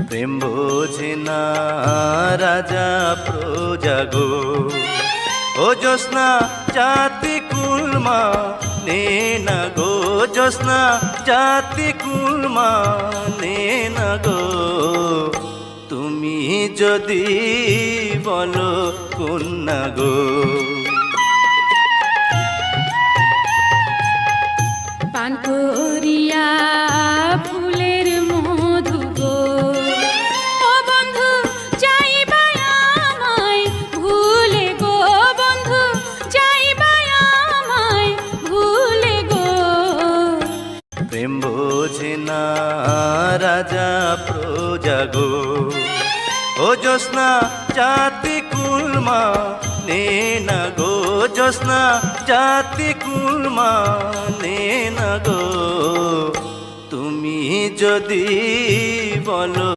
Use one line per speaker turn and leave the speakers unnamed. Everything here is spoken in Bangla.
প্রেম বোঝে না রাজা প্রজা গো। ও জ্যোৎস্না জাতি কুলমা নে না গো, জ্যোৎস্না জাতি কুলমা নে না গো। তুমি যদি বলো কন্যা গো।
পান করিয়া ফুলের মধু গো, ও বন্ধু যাইবা আমায় ভুলে গো, বন্ধু যাইবা আমায় ভুলে গো।
প্রেম বোঝে না রাজা প্রজা গো। ও জ্যোৎস্না জাতি কুলমা নে না গো, জ্যোৎস্না জাতি কুলমা নে না গো। তুমি যদি বলো